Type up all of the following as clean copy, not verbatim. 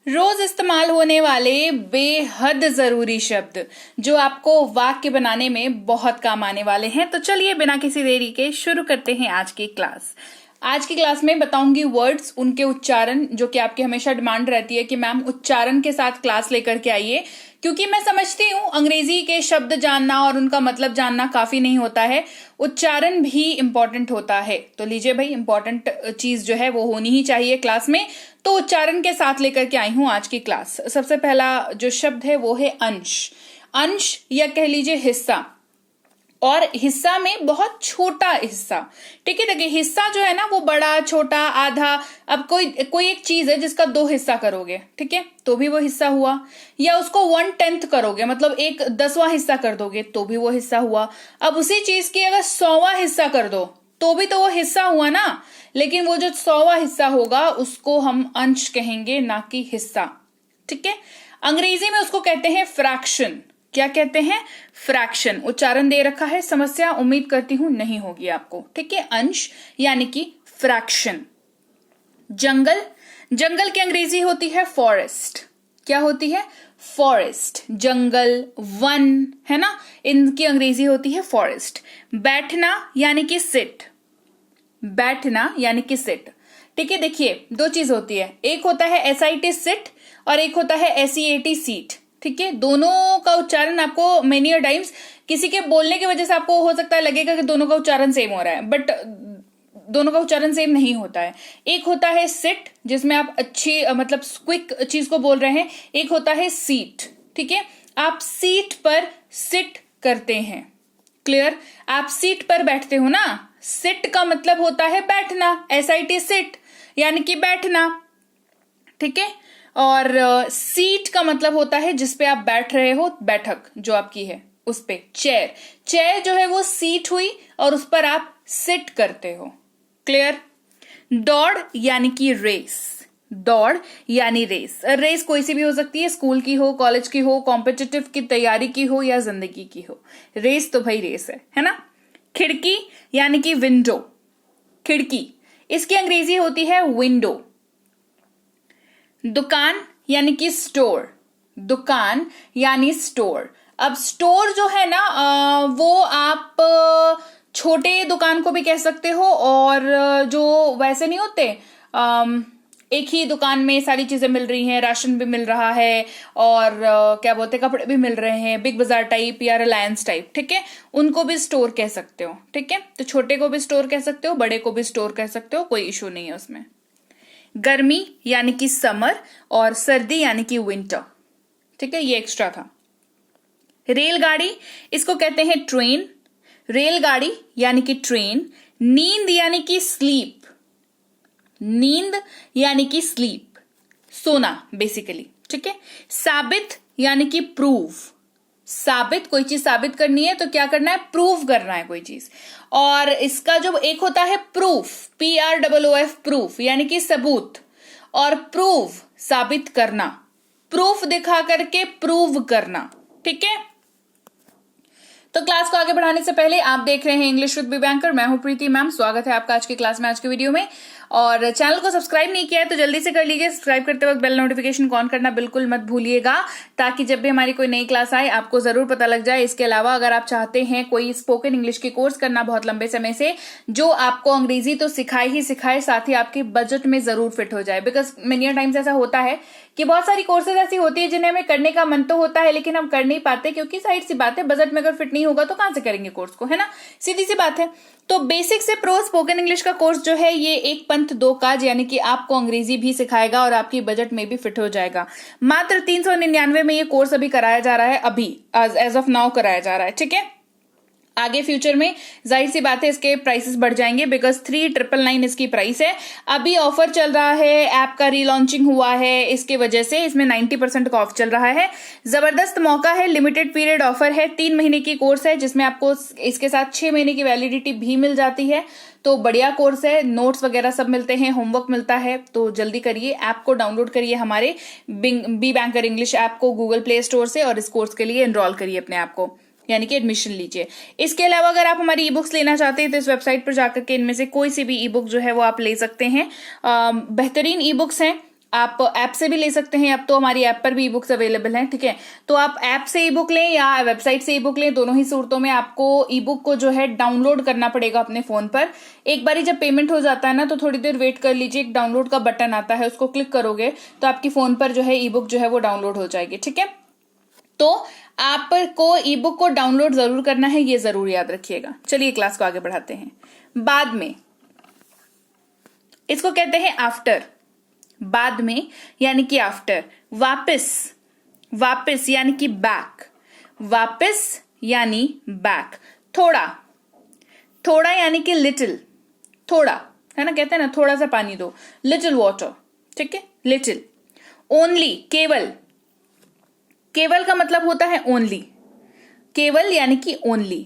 रोज इस्तेमाल होने वाले बेहद जरूरी शब्द जो आपको वाक्य बनाने में बहुत काम आने वाले हैं। तो चलिए बिना किसी देरी के शुरू करते हैं आज की क्लास। आज की क्लास में बताऊंगी वर्ड्स, उनके उच्चारण, जो कि आपकी हमेशा डिमांड रहती है कि मैम उच्चारण के साथ क्लास लेकर के आइए, क्योंकि मैं समझती हूँ अंग्रेजी के शब्द जानना और उनका मतलब जानना काफी नहीं होता है, उच्चारण भी इंपॉर्टेंट होता है। तो लीजिए भाई, इंपॉर्टेंट चीज जो है वो होनी ही चाहिए क्लास में, तो उच्चारण के साथ लेकर के आई हूं आज की क्लास। सबसे पहला जो शब्द है वो है अंश। अंश या कह लीजिए हिस्सा, और हिस्सा में बहुत छोटा हिस्सा। ठीक है, देखिए हिस्सा जो है ना वो बड़ा छोटा आधा। अब कोई एक चीज है जिसका 2 हिस्सा करोगे, ठीक है, तो भी वो हिस्सा हुआ, या उसको 1/10 करोगे, मतलब 1/10वां हिस्सा कर दोगे तो भी वो हिस्सा हुआ। अब उसी चीज की अगर 100वां हिस्सा कर दो तो भी तो वो हिस्सा हुआ ना, लेकिन वो जो 100वां हिस्सा होगा उसको हम अंश कहेंगे, ना कि हिस्सा। ठीक है, अंग्रेजी में उसको कहते हैं फ्रैक्शन। क्या कहते हैं? फ्रैक्शन। उच्चारण दे रखा है, समस्या उम्मीद करती हूं नहीं होगी आपको। ठीक है, अंश यानी कि फ्रैक्शन। जंगल, जंगल की अंग्रेजी होती है फॉरेस्ट। क्या होती है? फॉरेस्ट। जंगल, वन, है ना, इनकी अंग्रेजी होती है फॉरेस्ट। बैठना यानी कि सिट। बैठना यानी कि सिट। ठीक है, देखिए 2 चीज होती है, एक होता है SIT सिट और एक होता है SEAT सीट। ठीक है, दोनों का उच्चारण आपको मेनी टाइम्स किसी के बोलने की वजह से आपको हो सकता है लगेगा कि दोनों का उच्चारण सेम हो रहा है, बट दोनों का उच्चारण सेम नहीं होता है। एक होता है सिट जिसमें आप अच्छी मतलब क्विक चीज को बोल रहे हैं, एक होता है सीट। ठीक है, आप सीट पर सिट करते हैं। क्लियर? आप सीट पर बैठते हो ना, सिट का मतलब होता है बैठना, SIT सिट यानी कि बैठना। ठीक है, और सीट का मतलब होता है जिसपे आप बैठ रहे हो, बैठक जो आपकी है उस पे, चेयर। चेयर जो है वो सीट हुई और उस पर आप सिट करते हो। क्लियर? दौड़ यानी कि रेस। दौड़ यानी रेस। रेस कोई सी भी हो सकती है, स्कूल की हो, कॉलेज की हो, कॉम्पिटिटिव की तैयारी की हो या जिंदगी की हो, रेस तो भाई रेस है ना। खिड़की यानी कि विंडो। खिड़की, इसकी अंग्रेजी होती है विंडो। दुकान यानी कि स्टोर। दुकान यानी स्टोर। अब स्टोर जो है ना वो आप छोटे दुकान को भी कह सकते हो, और जो वैसे नहीं होते, एक ही दुकान में सारी चीजें मिल रही हैं, राशन भी मिल रहा है और क्या बोलते हैं, कपड़े भी मिल रहे हैं, बिग बाजार टाइप या रिलायंस टाइप। ठीक है, उनको भी स्टोर कह सकते हो। ठीक है, तो छोटे को भी स्टोर कह सकते हो, बड़े को भी स्टोर कह सकते हो, कोई इशू नहीं है उसमें। गर्मी यानी कि समर और सर्दी यानी कि विंटर। ठीक है, ये एक्स्ट्रा था। रेलगाड़ी, इसको कहते हैं ट्रेन। रेलगाड़ी यानी कि ट्रेन। नींद यानी कि स्लीप। नींद यानी कि स्लीप, सोना बेसिकली। ठीक है, साबित यानी कि प्रूव। साबित, कोई चीज साबित करनी है तो क्या करना है? प्रूव करना है कोई चीज। और इसका जो एक होता है प्रूफ, PROOF, प्रूफ यानी कि सबूत, और प्रूव साबित करना, प्रूफ दिखा करके प्रूव करना। ठीक है, तो क्लास को आगे बढ़ाने से पहले आप देख रहे हैं इंग्लिश विद बी बैंकर, मैं हूं प्रीति मैम। स्वागत है आपका आज की क्लास में, आज के वीडियो में। और चैनल को सब्सक्राइब नहीं किया है तो जल्दी से कर लीजिए। सब्सक्राइब करते वक्त बेल नोटिफिकेशन को ऑन करना बिल्कुल मत भूलिएगा, ताकि जब भी हमारी कोई नई क्लास आए आपको जरूर पता लग जाए। इसके अलावा अगर आप चाहते हैं कोई स्पोकन इंग्लिश की कोर्स करना बहुत लंबे समय से, जो आपको अंग्रेजी तो सिखाए ही सिखाए, साथ ही आपके बजट में जरूर फिट हो जाए, बिकॉज मेनी टाइम्स ऐसा होता है कि बहुत सारी कोर्सेज ऐसी होती है जिन्हें हमें करने का मन तो होता है लेकिन हम कर नहीं पाते, क्योंकि साइड सी बात है, बजट में अगर फिट नहीं होगा तो कहां से करेंगे कोर्स को, है ना, सीधी सी बात है। तो बेसिक से प्रो स्पोकन इंग्लिश का कोर्स जो है ये एक पंथ दो काज, यानी कि आपको अंग्रेजी भी सिखाएगा और आपकी बजट में भी फिट हो जाएगा। मात्र 399 में ये कोर्स अभी कराया जा रहा है, अभी एज ऑफ नाउ कराया जा रहा है। ठीक है, आगे फ्यूचर में जाहिर सी बात है इसके प्राइसेस बढ़ जाएंगे, बिकॉज 3999 इसकी प्राइस है। अभी ऑफर चल रहा है, ऐप का रीलॉन्चिंग हुआ है, इसके वजह से इसमें 90% का ऑफ चल रहा है। जबरदस्त मौका है, लिमिटेड पीरियड ऑफर है, 3 महीने की कोर्स है जिसमें आपको इसके साथ 6 महीने की वैलिडिटी भी मिल जाती है। तो बढ़िया कोर्स है, नोट्स वगैरह सब मिलते हैं, होमवर्क मिलता है, तो जल्दी करिए, ऐप को डाउनलोड करिए हमारे बी बैंकर इंग्लिश ऐप को गूगल प्ले स्टोर से, और इस कोर्स के लिए एनरोल करिए अपने आप को, यानी कि एडमिशन लीजिए। इसके अलावा अगर आप हमारी ई बुक्स लेना चाहते हैं तो इस वेबसाइट पर जाकर के इनमें से कोई सी भी ई बुक जो है वो आप ले सकते हैं। बेहतरीन ई बुक्स हैं, आप ऐप से भी ले सकते हैं, अब तो हमारी ऐप पर भी ई बुक्स अवेलेबल हैं, ठीक है। तो आप ऐप से ई बुक लें या वेबसाइट से ई बुक लें, दोनों ही सूरतों में आपको ई बुक को जो है डाउनलोड करना पड़ेगा अपने फोन पर। एक बारी जब पेमेंट हो जाता है ना तो थोड़ी देर वेट कर लीजिए, एक डाउनलोड का बटन आता है, उसको क्लिक करोगे तो आपकी फोन पर जो है ई बुक जो है वो डाउनलोड हो जाएगी, ठीक है। तो आपको ई बुक को डाउनलोड जरूर करना है, ये जरूर याद रखिएगा। चलिए क्लास को आगे बढ़ाते हैं। बाद में, इसको कहते हैं आफ्टर। बाद में यानी कि आफ्टर। वापस, वापस यानी कि बैक, वापस यानी बैक। थोड़ा, थोड़ा यानी कि लिटिल, थोड़ा, है ना, कहते हैं ना थोड़ा सा पानी दो, लिटिल वाटर, ठीक है, लिटिल। ओनली, केवल, केवल का मतलब होता है ओनली, केवल यानी कि ओनली।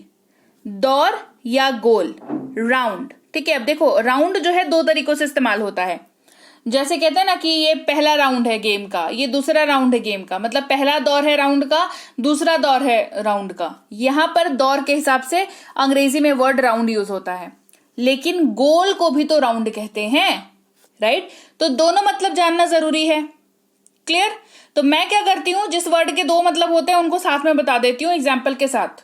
दौर या गोल, राउंड, ठीक है। अब देखो राउंड जो है दो तरीकों से इस्तेमाल होता है। जैसे कहते हैं ना कि ये पहला राउंड है गेम का, ये दूसरा राउंड है गेम का, मतलब पहला दौर है राउंड का, दूसरा दौर है राउंड का। यहां पर दौर के हिसाब से अंग्रेजी में वर्ड राउंड यूज होता है, लेकिन गोल को भी तो राउंड कहते हैं, राइट। तो दोनों मतलब जानना जरूरी है, क्लियर। तो मैं क्या करती हूं, जिस वर्ड के दो मतलब होते हैं उनको साथ में बता देती हूँ एग्जाम्पल के साथ,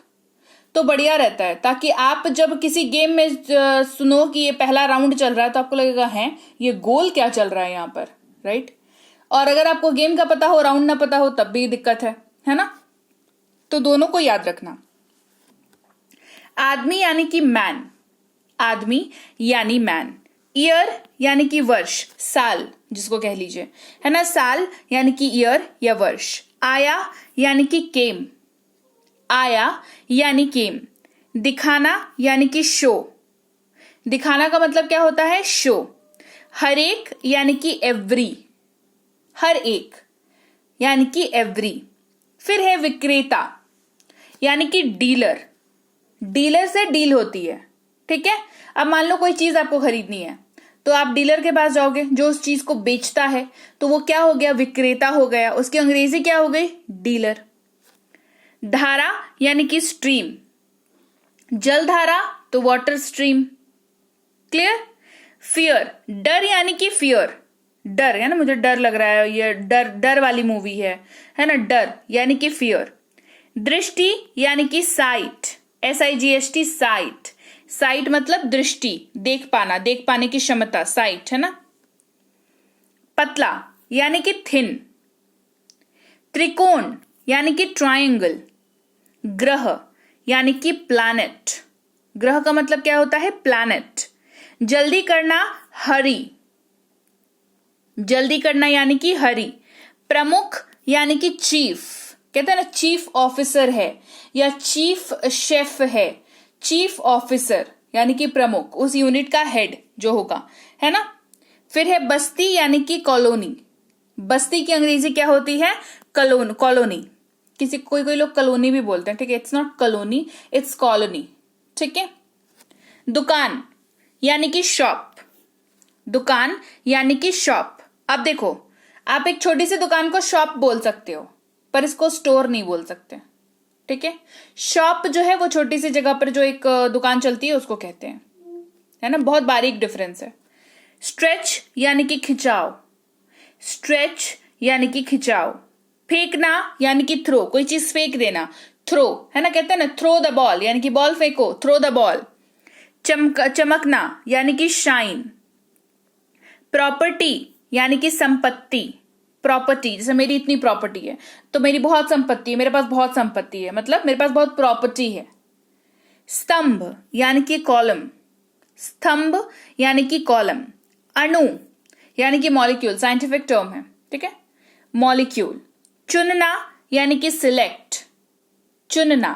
तो बढ़िया रहता है, ताकि आप जब किसी गेम में सुनो कि ये पहला राउंड चल रहा है तो आपको लगेगा है ये गोल क्या चल रहा है यहाँ पर, राइट। और अगर आपको गेम का पता हो, राउंड ना पता हो, तब भी दिक्कत है ना। तो दोनों को याद रखना। आदमी यानी कि मैन, आदमी यानी मैन। ईयर यानी कि वर्ष, साल जिसको कह लीजिए, है ना, साल यानी कि ईयर या वर्ष। आया यानी कि केम, आया यानी केम। दिखाना यानी कि शो, दिखाना का मतलब क्या होता है, शो। हर एक यानी कि एवरी, हर एक यानी कि एवरी। फिर है विक्रेता यानी कि डीलर, डीलर से डील होती है, ठीक है। अब मान लो कोई चीज आपको खरीदनी है तो आप डीलर के पास जाओगे जो उस चीज को बेचता है, तो वो क्या हो गया, विक्रेता हो गया, उसकी अंग्रेजी क्या हो गई, डीलर। धारा यानी कि स्ट्रीम, जलधारा तो वाटर स्ट्रीम, क्लियर। फियर, डर यानी कि फियर, डर है ना, मुझे डर लग रहा है, ये डर, डर वाली मूवी है ना, डर यानी कि फियर। दृष्टि यानी कि साइट, SIGHT, साइट, साइट मतलब दृष्टि, देख पाना, देख पाने की क्षमता, साइट, है ना। पतला यानी कि थिन। त्रिकोण यानी कि ट्रायंगल। ग्रह यानी कि प्लैनेट, ग्रह का मतलब क्या होता है, प्लैनेट। जल्दी करना, हरी, जल्दी करना यानी कि हरी। प्रमुख यानी कि चीफ, कहते हैं ना चीफ ऑफिसर है या चीफ शेफ है, चीफ ऑफिसर यानी कि प्रमुख, उस यूनिट का हेड जो होगा, है ना। फिर है बस्ती यानी कि कॉलोनी, बस्ती की अंग्रेजी क्या होती है, कॉलोनी। किसी कोई कोई लोग कॉलोनी भी बोलते हैं, ठीक है, it's not colony, it's colony, ठीक है। दुकान यानी कि शॉप, दुकान यानी कि शॉप। अब देखो, आप एक छोटी सी दुकान को शॉप बोल सकते हो, पर इसको स्टोर नहीं बोल सकते, ठीक है। शॉप जो है वो छोटी सी जगह पर जो एक दुकान चलती है उसको कहते हैं, है ना, बहुत बारीक डिफरेंस है। स्ट्रेच यानी कि खिंचाव, स्ट्रेच यानी कि खिंचाव। फेंकना यानी कि थ्रो, कोई चीज फेंक देना, थ्रो, है ना, कहते हैं ना थ्रो द बॉल, यानी कि बॉल फेंको, थ्रो द बॉल। चमकना यानी कि शाइन। प्रॉपर्टी यानी कि संपत्ति, प्रॉपर्टी, जैसे मेरी इतनी प्रॉपर्टी है तो मेरी बहुत संपत्ति है, मेरे पास बहुत संपत्ति है, मतलब मेरे पास बहुत प्रॉपर्टी है। स्तंभ यानी कि कॉलम, स्तंभ यानी कि कॉलम। अणु यानी कि मॉलिक्यूल, साइंटिफिक टर्म है, ठीक है, मॉलिक्यूल। चुनना यानी कि सिलेक्ट, चुनना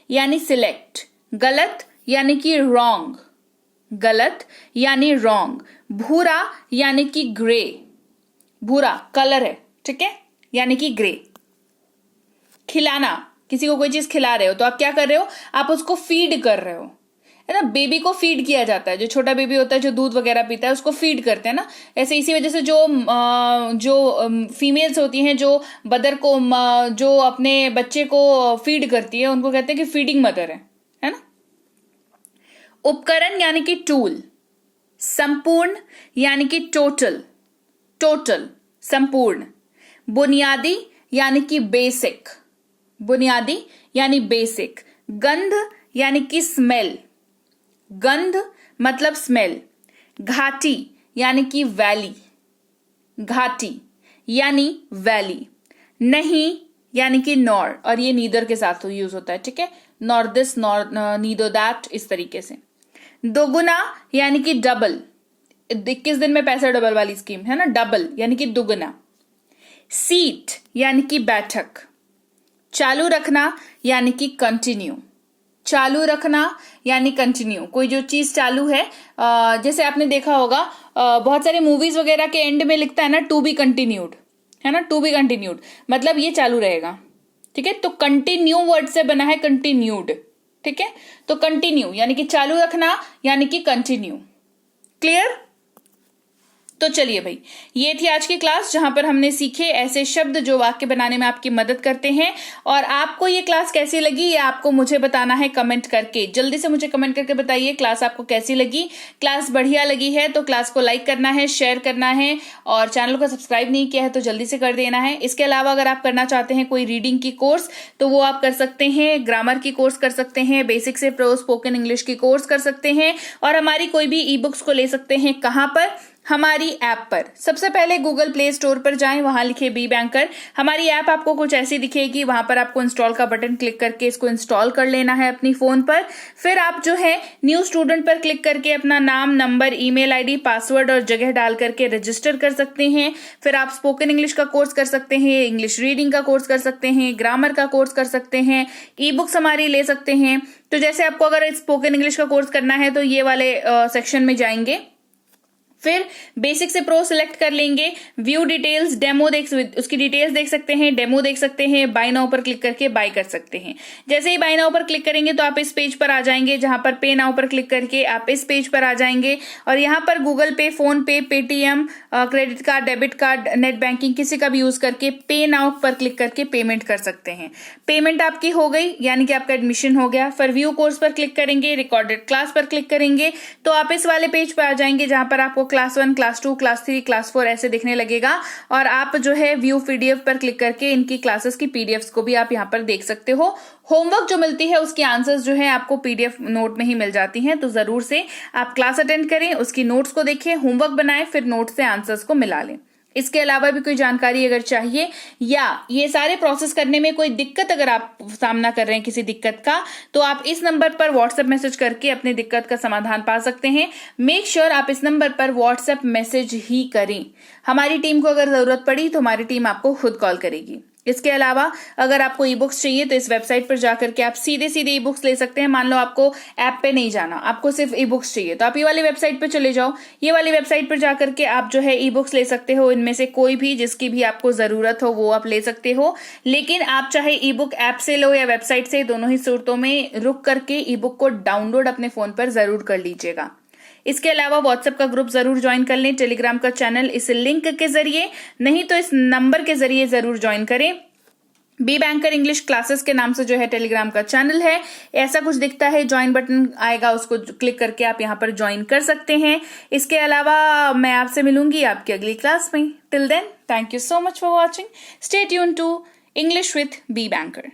यानी सिलेक्ट। गलत यानी कि रॉन्ग, गलत यानी रॉन्ग। भूरा यानी कि ग्रे, भूरा कलर है, ठीक है, यानी कि ग्रे। खिलाना, किसी को कोई चीज खिला रहे हो तो आप क्या कर रहे हो, आप उसको फीड कर रहे हो, है ना। बेबी को फीड किया जाता है, जो छोटा बेबी होता है जो दूध वगैरह पीता है उसको फीड करते हैं ना। ऐसे इसी वजह से जो फीमेल्स होती हैं जो मदर को जो अपने बच्चे को फीड करती है उनको कहते हैं कि फीडिंग मदर है ना। उपकरण यानी कि टूल। संपूर्ण यानी कि टोटल, टोटल संपूर्ण। बुनियादी यानी कि बेसिक, बुनियादी यानी बेसिक। गंध यानी कि स्मेल, गंध मतलब स्मेल। घाटी यानी कि वैली, घाटी यानी वैली। नहीं यानी कि नॉर, और ये नीदर के साथ यूज होता है, ठीक है, nor this nor neither that, इस तरीके से। दोगुना यानी कि डबल, 21 दिन में पैसा डबल वाली स्कीम है ना, डबल यानी कि दुगुना। सीट यानी कि बैठक। चालू रखना यानी कि कंटिन्यू, चालू रखना यानी कंटिन्यू। कोई जो चीज चालू है, जैसे आपने देखा होगा बहुत सारे मूवीज वगैरह के एंड में लिखता है ना टू बी कंटिन्यूड, है ना, टू बी कंटिन्यूड, मतलब ये चालू रहेगा, ठीक है। तो कंटिन्यू वर्ड से बना है कंटिन्यूड, ठीक है। तो कंटिन्यू यानी कि चालू रखना यानी कि कंटिन्यू। क्लियर? तो चलिए भाई, ये थी आज की क्लास जहां पर हमने सीखे ऐसे शब्द जो वाक्य बनाने में आपकी मदद करते हैं। और आपको ये क्लास कैसी लगी ये आपको मुझे बताना है कमेंट करके। जल्दी से मुझे कमेंट करके बताइए क्लास आपको कैसी लगी। क्लास बढ़िया लगी है तो क्लास को लाइक करना है, शेयर करना है, और चैनल को सब्सक्राइब नहीं किया है तो जल्दी से कर देना है। इसके अलावा अगर आप करना चाहते हैं कोई रीडिंग की कोर्स तो वो आप कर सकते हैं, ग्रामर की कोर्स कर सकते हैं, बेसिक से प्रो स्पोकन इंग्लिश की कोर्स कर सकते हैं, और हमारी कोई भी ई बुक्स को ले सकते हैं। कहां पर? हमारी ऐप पर। सबसे पहले गूगल प्ले स्टोर पर जाएं, वहां लिखे बी बैंकर। हमारी ऐप आपको कुछ ऐसी दिखेगी, वहां पर आपको इंस्टॉल का बटन क्लिक करके इसको इंस्टॉल कर लेना है अपनी फोन पर। फिर आप जो है न्यू स्टूडेंट पर क्लिक करके अपना नाम, नंबर, ईमेल आईडी, पासवर्ड और जगह डाल करके रजिस्टर कर सकते हैं। फिर आप स्पोकन इंग्लिश का कोर्स कर सकते हैं, इंग्लिश रीडिंग का कोर्स कर सकते हैं, ग्रामर का कोर्स कर सकते हैं, ई बुक्स हमारी ले सकते हैं। तो जैसे आपको अगर स्पोकन इंग्लिश का कोर्स करना है तो ये वाले सेक्शन में जाएंगे, फिर बेसिक से प्रो सिलेक्ट कर लेंगे, व्यू डिटेल्स, डेमो उसकी डिटेल्स देख सकते हैं, डेमो देख सकते हैं, बाय नाउ पर क्लिक करके बाय कर सकते हैं। जैसे ही बाय नाउ पर क्लिक करेंगे तो आप इस पेज पर आ जाएंगे, जहां पर पे नाउ पर क्लिक करके आप इस पेज पर आ जाएंगे, और यहाँ पर गूगल पे, फोन पे, Paytm, credit card, debit card, net banking किसी का भी यूज करके पे नाउ पर क्लिक करके पेमेंट कर सकते हैं। पेमेंट आपकी हो गई यानी कि आपका एडमिशन हो गया। फिर व्यू कोर्स पर क्लिक करेंगे, रिकॉर्डेड क्लास पर क्लिक करेंगे तो आप इस वाले पेज पर आ जाएंगे, जहां पर आपको क्लास 1, क्लास 2, क्लास 3, क्लास 4 ऐसे दिखने लगेगा, और आप जो है व्यू पीडीएफ पर क्लिक करके इनकी क्लासेस की पीडीएफ्स को भी आप यहाँ पर देख सकते हो। होमवर्क जो मिलती है उसकी आंसर्स जो है आपको पीडीएफ नोट में ही मिल जाती हैं, तो जरूर से आप क्लास अटेंड करें, उसकी नोट्स को देखें, होमवर्क बनाएं, फिर नोट से आंसर्स को मिला लें। इसके अलावा भी कोई जानकारी अगर चाहिए या ये सारे प्रोसेस करने में कोई दिक्कत अगर आप सामना कर रहे हैं किसी दिक्कत का, तो आप इस नंबर पर व्हाट्सएप मैसेज करके अपनी दिक्कत का समाधान पा सकते हैं। मेक श्योर आप इस नंबर पर व्हाट्सएप मैसेज ही करें। हमारी टीम को अगर जरूरत पड़ी तो हमारी टीम आपको खुद कॉल करेगी। इसके अलावा अगर आपको ई बुक्स चाहिए तो इस वेबसाइट पर जाकर के आप सीधे सीधे ई बुक्स ले सकते हैं। मान लो आपको ऐप पे नहीं जाना, आपको सिर्फ ई बुक्स चाहिए, तो आप ये वाली वेबसाइट पे चले जाओ। ये वाली वेबसाइट पर जाकर के आप जो है ई बुक्स ले सकते हो, इनमें से कोई भी जिसकी भी आपको जरूरत हो वो आप ले सकते हो। लेकिन आप चाहे ई बुक ऐप से लो या वेबसाइट से, दोनों ही सूरतों में रुक करके ई बुक को डाउनलोड अपने फोन पर जरूर कर लीजिएगा। इसके अलावा व्हाट्सएप का ग्रुप जरूर ज्वाइन कर लें, टेलीग्राम का चैनल इस लिंक के जरिए, नहीं तो इस नंबर के जरिए जरूर ज्वाइन करें। बी बैंकर इंग्लिश क्लासेस के नाम से जो है टेलीग्राम का चैनल है, ऐसा कुछ दिखता है, ज्वाइन बटन आएगा, उसको क्लिक करके आप यहाँ पर ज्वाइन कर सकते हैं। इसके अलावा मैं आपसे मिलूंगी आपकी अगली क्लास में। Till then, thank you so much for watching. Stay tune to English with B banker.